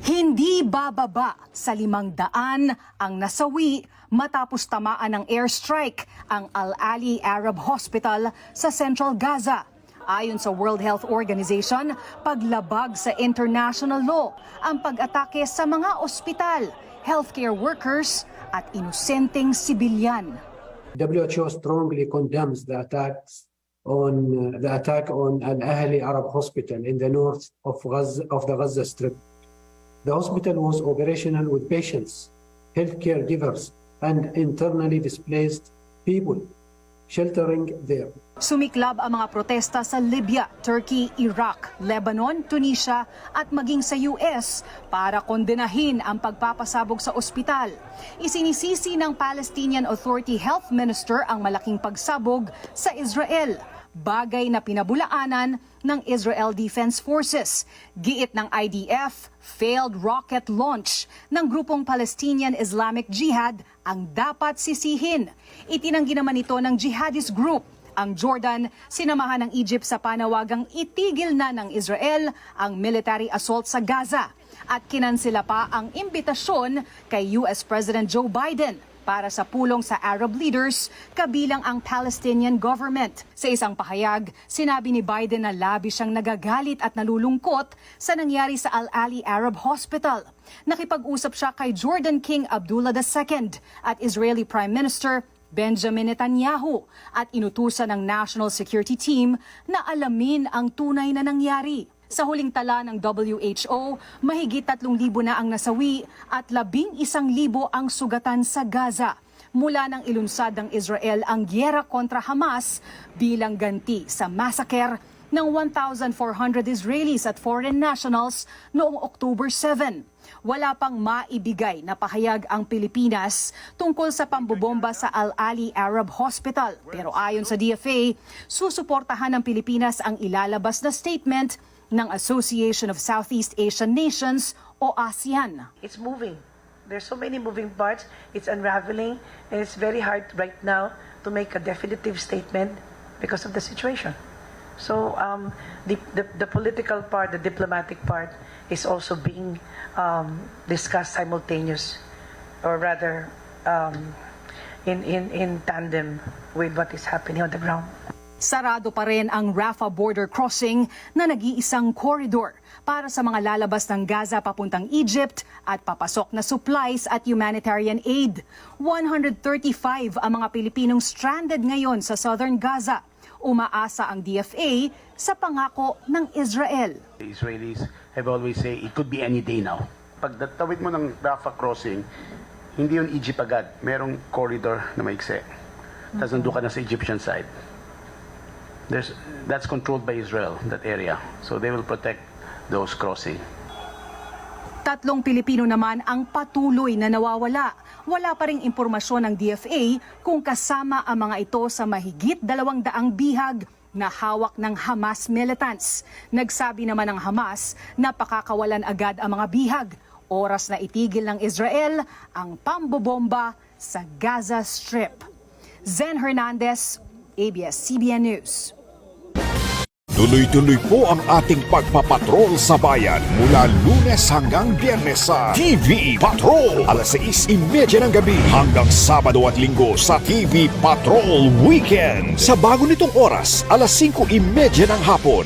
Hindi bababa sa 500 ang nasawi matapos tamaan ng airstrike ang Al-Ali Arab Hospital sa Central Gaza. Ayon sa World Health Organization, paglabag sa international law ang pag-atake sa mga ospital, healthcare workers at inosenteng sibilyan. WHO strongly condemns the attack on Al-Ahli Arab Hospital in the north of the Gaza Strip. The hospital was operational with patients, healthcare givers, and internally displaced people sheltering there. Sumiklab ang mga protesta sa Libya, Turkey, Iraq, Lebanon, Tunisia at maging sa US para kondenahin ang pagpapasabog sa ospital. Isinisisi ng Palestinian Authority Health Minister ang malaking pagsabog sa Israel, bagay na pinabulaanan ng Israel Defense Forces. Giit ng IDF, failed rocket launch ng grupong Palestinian Islamic Jihad ang dapat sisihin. Itinanggi naman ito ng jihadist group. Ang Jordan, sinamahan ng Egypt sa panawagang itigil na ng Israel ang military assault sa Gaza at kinansela pa ang imbitasyon kay US President Joe Biden para sa pulong sa Arab leaders kabilang ang Palestinian government. Sa isang pahayag, sinabi ni Biden na labis siyang nagagalit at nalulungkot sa nangyari sa Al-Ali Arab Hospital. Nakipag-usap siya kay Jordan King Abdullah II at Israeli Prime Minister Benjamin Netanyahu at inutusan ng National Security Team na alamin ang tunay na nangyari. Sa huling tala ng WHO, mahigit 3,000 na ang nasawi at 11,000 ang sugatan sa Gaza. Mula nang ilunsad ng Israel ang gyera kontra Hamas bilang ganti sa massacre ng 1,400 Israelis at foreign nationals noong October 7. Wala pang maibigay na pahayag ang Pilipinas tungkol sa pambobomba sa Al-Ali Arab Hospital. Pero ayon sa DFA, susuportahan ng Pilipinas ang ilalabas na statement ng Association of Southeast Asian Nations o ASEAN. It's moving. There's so many moving parts. It's unraveling, and it's very hard right now to make a definitive statement because of the situation. So the political part, the diplomatic part, is also being discussed simultaneous, or rather in tandem with what is happening on the ground. Sarado pa rin ang Rafah border crossing na nag-iisang corridor para sa mga lalabas ng Gaza papuntang Egypt at papasok na supplies at humanitarian aid. 135 ang mga Pilipinong stranded ngayon sa southern Gaza. Umaasa ang DFA sa pangako ng Israel. The Israelis have always say it could be any day now. Pag tawid mo ng Rafah crossing, hindi yun Egypt agad. Merong corridor na maikse. Tapos nandun ka na sa Egyptian side. That's controlled by Israel, that area. So they will protect those crossing. 3 Pilipino naman ang patuloy na nawawala. Wala pa ring impormasyon ng DFA kung kasama ang mga ito sa mahigit 200 bihag na hawak ng Hamas militants. Nagsabi naman ng Hamas na pakakawalan agad ang mga bihag. Oras na itigil ng Israel ang pambobomba sa Gaza Strip. Zen Hernandez, ABS-CBN News. Tuloy-tuloy po ang ating pagpapatrol sa bayan mula Lunes hanggang Biyernes sa TV Patrol. Alas 6:30 ng gabi hanggang Sabado at Linggo sa TV Patrol Weekend. Sa bago nitong oras, alas 5:30 ng hapon.